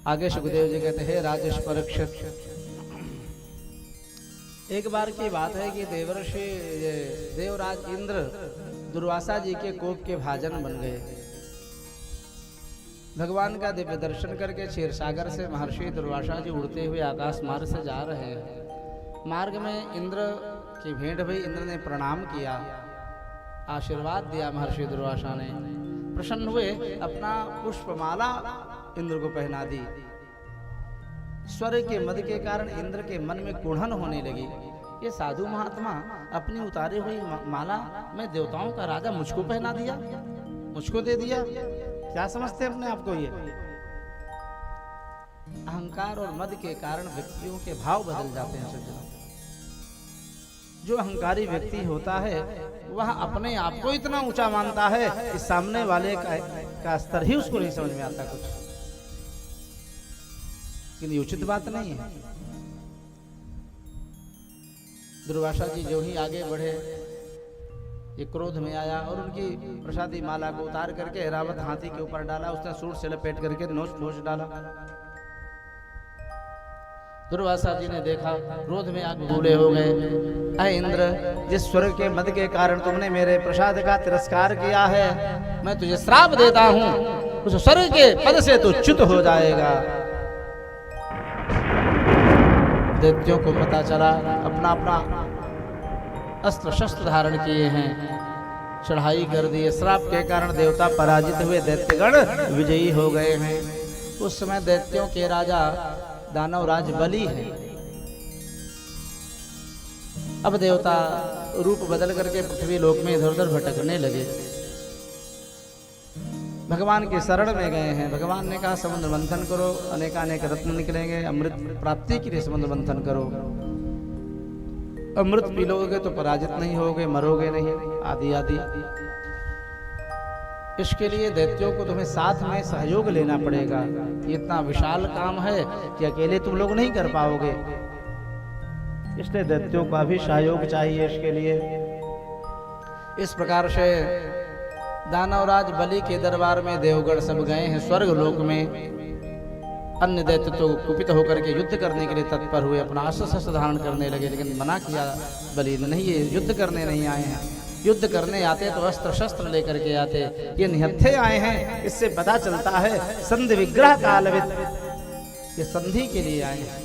आगे सुखदेव जी कहते हैं राजेश परीक्षित, एक बार की बात है कि देवर्षि देवराज इंद्र दुर्वासा जी के कोप के भाजन बन गए। भगवान का दिव्य दर्शन करके क्षीर सागर से महर्षि दुर्वासा जी उड़ते हुए आकाश मार्ग से जा रहे हैं। मार्ग में इंद्र की भेंट हुई। इंद्र ने प्रणाम किया, आशीर्वाद दिया। महर्षि दुर्वासा ने प्रसन्न हुए, अपना पुष्पमाला इंद्र को पहना दी। स्वर्ग के मद के कारण इंद्र के मन में कुढ़न होने लगी। ये साधु महात्मा अपनी उतारी हुई माला में देवताओं का राजा मुझको पहना दिया, मुझको दे दिया। क्या समझते हैं अपने आप को? ये अहंकार और मद के कारण व्यक्तियों के भाव बदल जाते हैं सज्जनों। जो अहंकारी व्यक्ति होता है वह अपने आप को इतना ऊंचा मानता है कि सामने वाले का स्तर ही उसको नहीं समझ में आता कुछ। लेकिन ये उचित बात नहीं है। दुर्वासा जी जो ही आगे बढ़े, ये क्रोध में आया और उनकी प्रसादी माला को उतार करके ऐरावत हाथी के ऊपर डाला। उसने सूंड से लपेट करके नोच नोच डाला। दुर्वासा जी ने देखा, क्रोध में आग बबूले हो गए। अरे इंद्र, जिस स्वर्ग के मद के कारण तुमने मेरे प्रसाद का तिरस्कार किया है, मैं तुझे श्राप देता हूं, उस स्वर्ग के पद से तू च्युत हो जाएगा। दैत्यों को पता चला, अपना अपना अस्त्र शस्त्र धारण किए हैं, चढ़ाई कर दिए। श्राप के कारण देवता पराजित हुए, दैत्यगण विजयी हो गए हैं। उस समय दैत्यों के राजा दानवराज बलि है। अब देवता रूप बदल करके पृथ्वी लोक में इधर उधर भटकने लगे। भगवान के शरण में गए हैं। भगवान ने कहा समुद्र मंथन करो, अनेकानेक रत्न निकलेंगे, अमृत प्राप्ति के लिए समुद्र मंथन करो। अमृत पी लोगे तो पराजित नहीं होगे, मरोगे नहीं, आदि आदि। इसके लिए दैत्यों को तुम्हें साथ में सहयोग लेना पड़ेगा। ये इतना विशाल काम है कि अकेले तुम लोग नहीं कर पाओगे, इसलिए दैत्यों का भी सहयोग चाहिए इसके लिए। इस प्रकार से दानवराज बलि के दरबार में देवगण सब गए हैं स्वर्ग लोक में। अन्य दैत्य तो कुपित होकर के युद्ध करने के लिए तत्पर हुए, अपना अस्त्र शस्त्र धारण करने लगे। लेकिन मना किया बलि ने, नहीं, ये युद्ध करने नहीं आए हैं। युद्ध करने आते तो अस्त्र शस्त्र लेकर के आते, ये निहत्थे आए हैं। इससे पता चलता है संधि विग्रह कालविद, ये संधि के लिए आए हैं।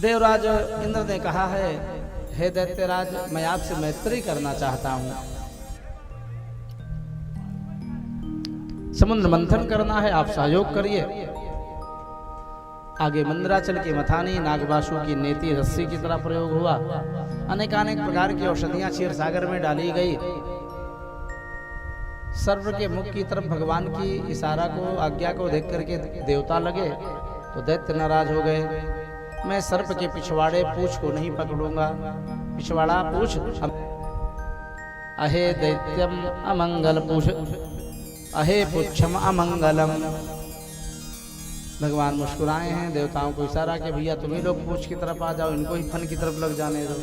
देवराज इंद्र ने कहा है, हे दैत्यराज, मैं आपसे मैत्री करना चाहता हूं। समुद्र मंथन करना है, आप सहयोग करिए। आगे मंदराचल की मथानी, नागवासु की नेति रस्सी की तरह प्रयोग हुआ। अनेकानेक प्रकार की औषधियां क्षीर सागर में डाली गई। सर्व के मुख की तरफ भगवान की इशारा को, आज्ञा को देख करके देवता लगे तो दैत्य नाराज हो गए। मैं सर्प के पिछवाड़े पूछ को नहीं पकड़ूंगा, पिछवाड़ा पूछ। अहे दैत्यम अमंगल पूछ, अहे पुच्छम अमंगलम। भगवान मुस्कुराए हैं, देवताओं को इशारा कि भैया तुम ही लोग पूछ की तरफ आ जाओ, इनको ही फन की तरफ लग जाने दो।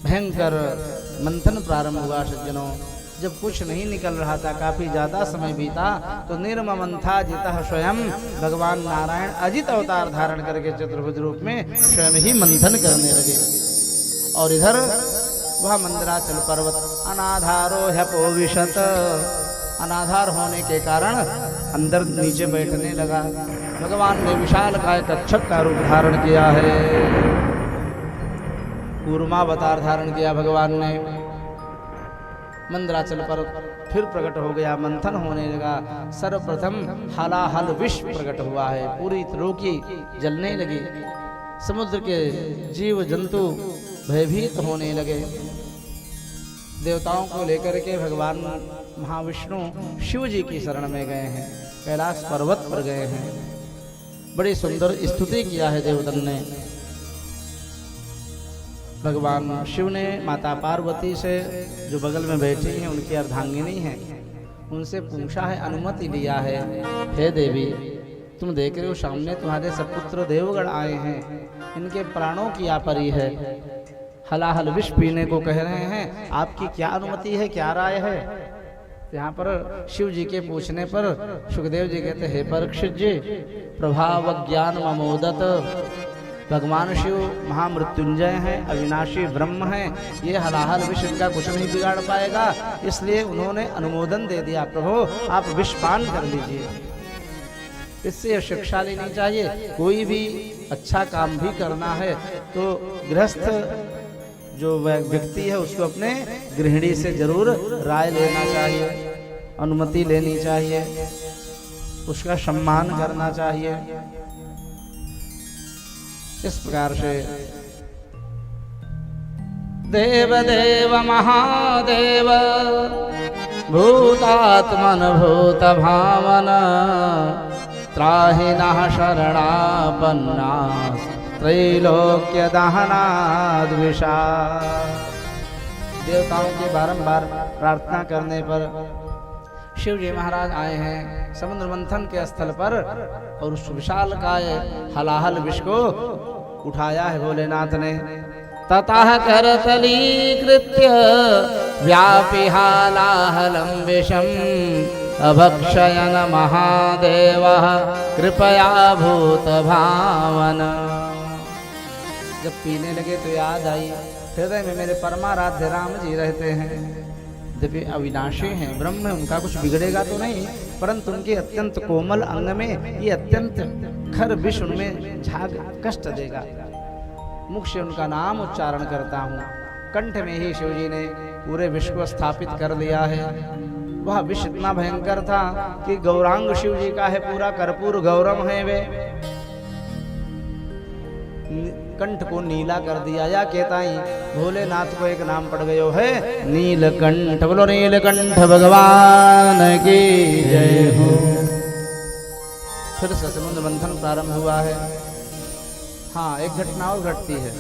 भयंकर मंथन प्रारंभ हुआ सज्जनों। जब कुछ नहीं निकल रहा था, काफी ज्यादा समय बीता, तो निर्ममंथा जितः स्वयं भगवान नारायण अजित अवतार धारण करके चतुर्भुज रूप में स्वयं ही मंथन करने लगे। और इधर वह मंदराचल पर्वत अनाधारो ह्यपोविशत, अनाधार होने के कारण अंदर नीचे बैठने लगा। भगवान ने विशाल काय कच्छप का रूप धारण किया है, कूर्मावतार धारण किया भगवान ने। मंदराचल पर फिर प्रकट हो गया, मंथन होने लगा। सर्वप्रथम हलाहल विष प्रकट हुआ है, पूरी त्रिलोकी जलने लगी। समुद्र के जीव जंतु भयभीत होने लगे। देवताओं को लेकर के भगवान महाविष्णु शिव जी की शरण में गए हैं, कैलाश पर्वत पर गए हैं। बड़ी सुंदर स्तुति किया है देवदन ने। भगवान शिव ने माता पार्वती से, जो बगल में बैठी हैं, उनकी अर्धांगिनी हैं, उनसे पूछा है, अनुमति लिया है, हे देवी, तुम देख रहे हो सामने तुम्हारे सपुत्र देवगण आए हैं, इनके प्राणों की आपरी है, हलाहल विष पीने को कह रहे हैं, आपकी क्या अनुमति है, क्या राय है? यहाँ पर शिव जी के पूछने पर सुखदेव जी कहते हे परीक्षित जी, प्रभाव ज्ञान ममोदत, भगवान शिव महामृत्युंजय हैं, अविनाशी ब्रह्म हैं, ये हलाहल विष इनका कुछ नहीं बिगाड़ पाएगा। इसलिए उन्होंने अनुमोदन दे दिया, प्रभु आप विषपान कर लीजिए। इससे शिक्षा लेनी चाहिए। कोई भी अच्छा काम भी करना है तो गृहस्थ जो व्यक्ति है उसको अपने गृहिणी से जरूर राय लेना चाहिए, अनुमति लेनी चाहिए, उसका सम्मान करना चाहिए। इस प्रकार से देव देव महादेव भूतात्मन भूत भावन त्राहि नः शरणापन्नास त्रैलोक्य दहनाद् विषा। देवताओं की बारंबार प्रार्थना करने पर शिव जी महाराज आए हैं समुद्र मंथन के स्थल पर और उस विशाल काय हलाहल विष को उठाया है भोलेनाथ ने। ततः करतलीकृत्य व्यापि हालाहलं विषम् अभक्षयन महादेवः कृपया भूत भावन। जब पीने लगे तो याद आई, हृदय में मेरे परमाराध्य राम जी रहते हैं, जब ये अविनाशी हैं, ब्रह्म है, उनका कुछ बिगड़ेगा तो नहीं, परंतु उनके अत्यंत कोमल अंग में ये अत्यंत खर विष उनमें झाग कष्ट देगा। मुख से उनका नाम उच्चारण करता हूँ, कंठ में ही शिव जी ने पूरे विश्व को स्थापित कर दिया है। वह विष इतना भयंकर था कि गौरांग शिव जी का है, पूरा कर्पूर गौरम है वे, कंठ को नीला कर दिया। या कहता ही भोलेनाथ को एक नाम पड़ गयो है नीलकंठ। बोलो नीलकंठ भगवान की जय हो। फिर से समुद्र मंथन प्रारंभ हुआ है। हाँ, एक घटना और घटती है।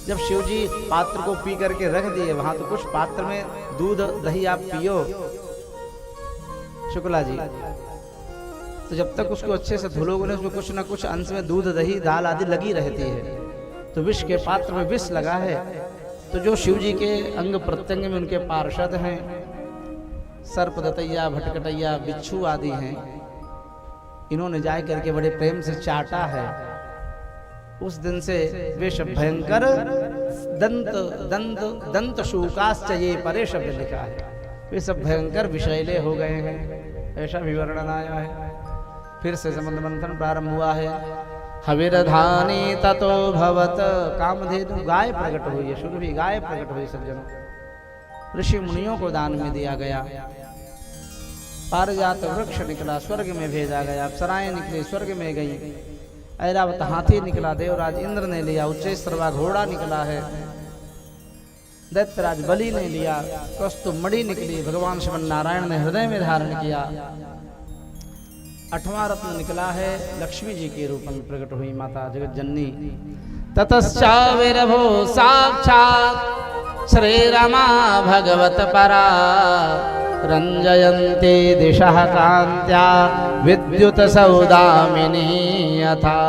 जब शिव जी पात्र को पी करके रख दिए वहां, तो कुछ पात्र में दूध दही आप पियो शुक्ला जी, तो जब तक उसको अच्छे से धुलोगे नहीं, उसमें कुछ ना कुछ अंश में दूध दही दाल आदि लगी रहती है। तो विष के पात्र में विष लगा है, तो जो शिव जी के अंग प्रत्यंग में उनके पार्षद हैं, सर्प दतैया भटकटैया बिच्छू आदि हैं, इन्होंने जाए करके बड़े प्रेम से चाटा है। उस दिन से वे सब भयंकर दंत दंत दंत शूकाश्च ये परे शब्द लिखा है, वे सब भयंकर विषैले हो गए हैं, ऐसा विवरण आया है। फिर से समुद्र मंथन प्रारंभ हुआ है। हविरधानी ततो भवत, कामधेनु गाय प्रकट हुई है, शुरू भी गाय प्रकट हुई सज्जनों। ऋषि मुनियों को दान में दिया गया। पारिजात वृक्ष निकला, स्वर्ग में भेजा गया। अप्सराएं निकली, स्वर्ग में गई। ऐरावत हाथी निकला, देवराज इंद्र ने लिया। उच्चैश्रवा घोड़ा निकला है, दैत्यराज बलि ने लिया। कौस्तुभ मणि निकली, भगवान श्रीमन नारायण ने हृदय में धारण किया। 8वां रत्न निकला है, लक्ष्मी जी के रूप में प्रकट हुई माता जगत जननी। ततश्चाविर्भो साक्षात् श्री रमा भगवत परा रंजयन्ती दिशः कान्त्या विद्युत सौदामिनी यथा।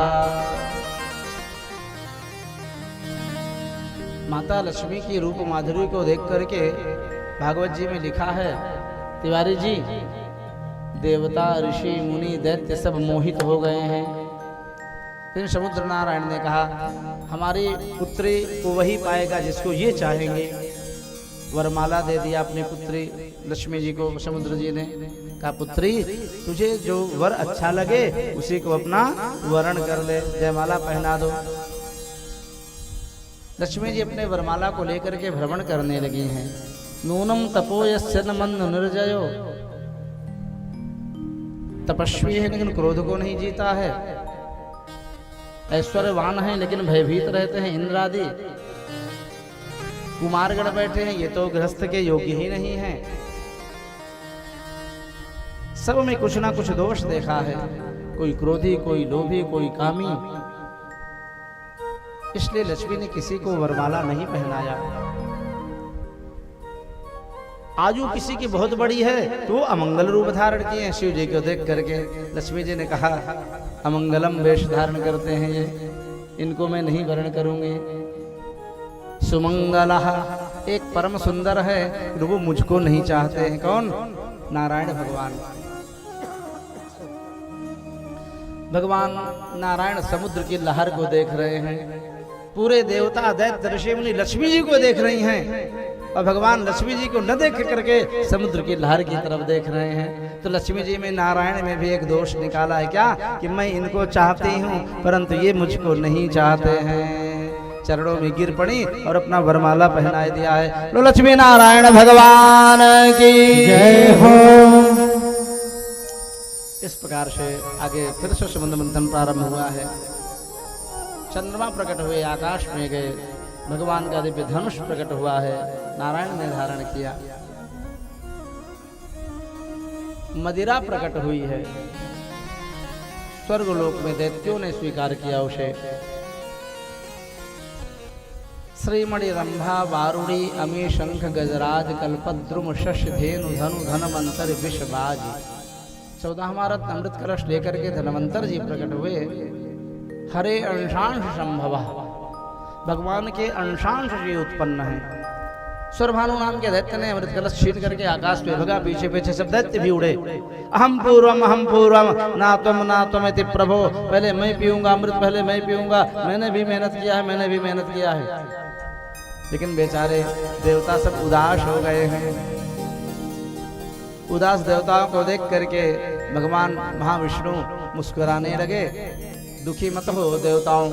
माता लक्ष्मी की रूप माधुरी को देख करके भागवत जी में लिखा है, तिवारी जी, देवता ऋषि मुनि दैत्य सब मोहित हो गए हैं। फिर समुद्र नारायण ने कहा, हमारी पुत्री को वही पाएगा जिसको ये चाहेंगे। वरमाला दे दिया अपनी पुत्री लक्ष्मी जी को। समुद्र जी ने कहा, पुत्री तुझे जो वर अच्छा लगे उसी को अपना वरण कर ले, जयमाला पहना दो। लक्ष्मी जी अपने वरमाला को लेकर के भ्रमण करने लगी हैं। नूनम तपो यस्य न मन्न निर्जयो, तपस्वी है लेकिन क्रोध को नहीं जीता है, ऐश्वर्यवान है लेकिन भयभीत रहते हैं इंद्र आदि, कुमारगण बैठे हैं, ये तो गृहस्थ के योग्य ही नहीं है। सब में कुछ ना कुछ दोष देखा है, कोई क्रोधी, कोई लोभी, कोई कामी। इसलिए लक्ष्मी ने किसी को वरमाला नहीं पहनाया। आजू किसी की बहुत बड़ी है तो वो अमंगल रूप धारण किए हैं। शिव जी को देख करके लक्ष्मी जी ने कहा, अमंगलम वेश धारण करते हैं ये, इनको मैं नहीं वर्ण करूंगी। सुमंगला, एक परम सुंदर है, वो मुझको नहीं चाहते हैं। कौन? नारायण भगवान। भगवान नारायण समुद्र की लहर को देख रहे हैं। पूरे देवता दैत्य ऋषि मुनि लक्ष्मी जी को देख रही हैं और भगवान लक्ष्मी जी को न देख करके समुद्र की लहर की तरफ देख रहे हैं। तो लक्ष्मी जी में नारायण में भी एक दोष निकाला है क्या कि मैं इनको चाहती हूँ परंतु ये मुझको नहीं चाहते हैं। चरणों में गिर पड़ी और अपना वरमाला पहनाए दिया है। लो लक्ष्मी नारायण भगवान की जय हो। इस प्रकार से आगे फिर से समुद्र मंथन प्रारंभ हुआ है। चंद्रमा प्रकट हुए, आकाश में गए, भगवान का दिव्य धनुष प्रकट हुआ है, नारायण ने धारण किया। मदिरा प्रकट हुई है, स्वर्गलोक में दैत्यों ने स्वीकार किया उसे। श्रीमणि रंभा वारुणी अमी शंख गजराज कल्पद्रुम शश धेनु धनु धनवंतर विषबाज। 14वां रत्न अमृत कलश लेकर के धनवंतर जी प्रकट हुए। हरे अंशांश संभव, भगवान के अंशांश जी उत्पन्न है। स्वरभानु नाम के दैत्य ने अमृत कलश छीन करके आकाश में भगा, पीछे पीछे सब दैत्य भी उड़े। अहम पूर्वम ना तुम इति प्रभो। पहले मैं पीऊंगा अमृत, पहले मैं पीऊंगा, मैंने भी मेहनत किया है, मैंने भी मेहनत किया है। लेकिन बेचारे देवता सब उदास हो गए हैं। उदास देवताओं को देख करके भगवान महाविष्णु मुस्कुराने लगे। दुखी मत हो देवताओं,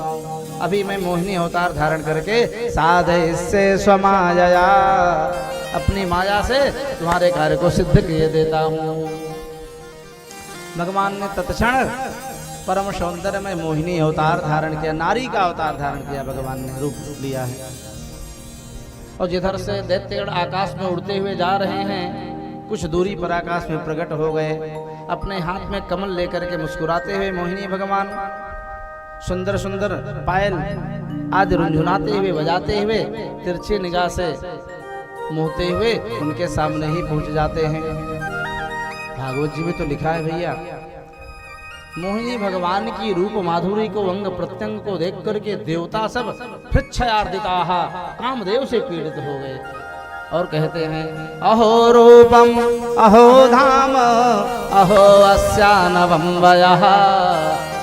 अभी मैं मोहिनी अवतार धारण करके साधे इससे स्वमाया, अपनी माया से तुम्हारे कार्य को सिद्ध किए देता हूँ। भगवान ने तत्क्षण परम सौंदर्य में मोहिनी अवतार धारण किया, नारी का अवतार धारण किया। भगवान ने रूप लिया है और जिधर से दैत्यगण आकाश में उड़ते हुए जा रहे हैं, कुछ दूरी पर आकाश में प्रकट हो गए। अपने हाथ में कमल लेकर के मुस्कुराते हुए मोहिनी भगवान सुंदर सुंदर पायल आदि रुंझुनाते हुए, बजाते हुए, तिरछी निगाह से मोहते हुए उनके सामने ही पहुंच जाते हैं। भागवत जी में तो लिखा है भैया, मोहिनी भगवान की रूप माधुरी को, अंग प्रत्यंग को देख करके देवता सब पृच्छयार्दिताः, कामदेव से पीड़ित हो गए और कहते हैं अहो रूपम अहो धाम अहो अस्यानवम वयः।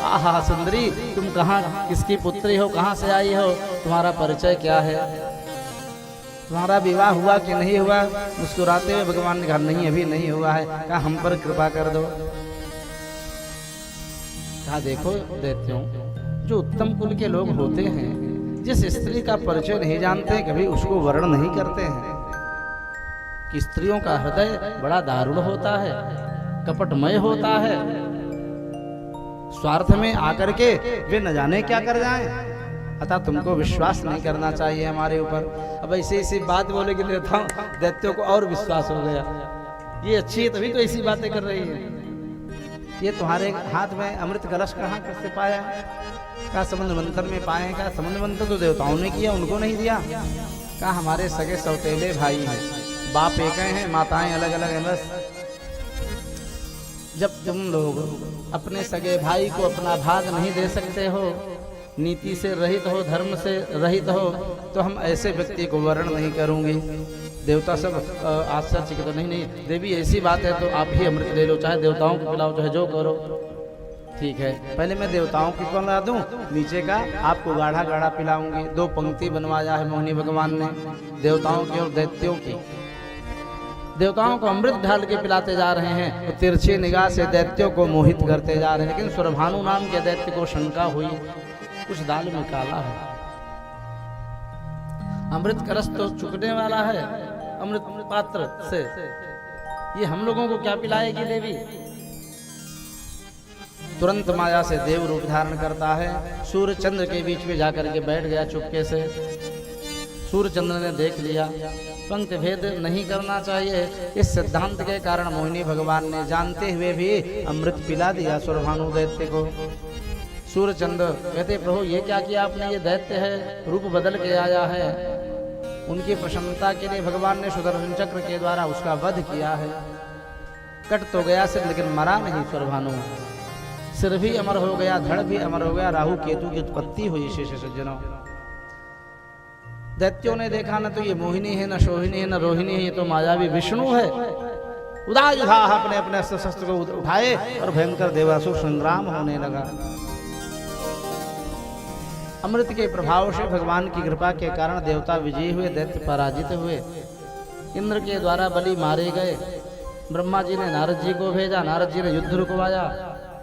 आहा सुंदरी, तुम कहाँ, किसकी पुत्री हो, कहाँ से आई हो, तुम्हारा परिचय क्या है, तुम्हारा विवाह हुआ कि नहीं हुआ। मुस्कुराते हुए भगवान ने कहा नहीं, अभी नहीं हुआ है। कहा हम पर कृपा कर दो। कहा देखो दैत्यों, जो उत्तम कुल के लोग होते हैं, जिस स्त्री का परिचय नहीं जानते कभी उसको वर्ण नहीं करते हैं। कि स्त्रियों का हृदय बड़ा दारुण होता है, कपटमय होता है, स्वार्थ में आकर के वे न जाने क्या कर जाएं। अतः तुमको विश्वास नहीं करना चाहिए हमारे ऊपर। अब ऐसे ऐसी बात बोले के लिए था, दैत्यों को और विश्वास हो गया, ये अच्छी है तभी तो ऐसी बातें कर रही है। ये तुम्हारे हाथ में अमृत कलश कहाँ कैसे पाया? कहा समुद्र मंथन में पाए। कहा समुद्र मंथन तो देवताओं ने किया, उनको नहीं दिया। कहा हमारे सगे सौतेले भाई हैं, बाप एक हैं, माताएं अलग अलग हैं। बस जब तुम लोग अपने सगे भाई को अपना भाग नहीं दे सकते हो, नीति से रहित हो, धर्म से रहित हो, तो हम ऐसे व्यक्ति को वर्ण नहीं करूंगी। देवता सब आश्चर्य, तो नहीं देवी ऐसी बात है तो आप ही अमृत ले लो, चाहे देवताओं को पिलाओ, चाहे जो करो। ठीक है, पहले मैं देवताओं की पिला दूं, नीचे का आपको गाढ़ा गाढ़ा पिलाऊंगी। 2 पंक्ति बनवाया है मोहिनी भगवान ने, देवताओं की और दैत्यों की। देवताओं को अमृत ढाल के पिलाते जा रहे हैं, तो तिरछी निगाह से दैत्यों को मोहित करते जा रहे हैं। लेकिन स्वरभानु नाम के दैत्य को शंका हुई, कुछ दाल में काला है, अमृत कलश तो चुकने वाला है अमृत पात्र से, ये हम लोगों को क्या पिलाएगी देवी। तुरंत माया से देव रूप धारण करता है, सूर्य चंद्र के बीच में जाकर के बैठ गया चुपके से। सूर्य चंद्र ने देख लिया, पंक्ति भेद नहीं करना चाहिए, इस सिद्धांत के कारण मोहिनी भगवान ने जानते हुए भी अमृत पिला दिया स्वरभानु दैत्य को। सूर्य चंद्र कहते प्रभु ये क्या किया आपने, ये दैत्य है, रूप बदल के आया है। उनकी प्रसन्नता के लिए भगवान ने सुदर्शन चक्र के द्वारा उसका वध किया है। कट तो गया सिर, लेकिन मरा नहीं स्वरभानु। सिर भी अमर हो गया, धड़ भी अमर हो गया, राहु केतु की उत्पत्ति हुई। शेष सज्जनों, दैत्यों ने देखा न तो ये मोहिनी है, न सोहिनी है, न रोहिणी है, ये तो मायावी विष्णु है। उदायुधा अपने अपने अस्त्र शस्त्र को उठाए और भयंकर देवासुर संग्राम होने लगा। अमृत के प्रभाव से भगवान की कृपा के कारण देवता विजयी हुए, दैत्य पराजित हुए, इंद्र के द्वारा बलि मारे गए। ब्रह्मा जी ने नारद जी को भेजा, नारद जी ने युद्ध रुकवाया।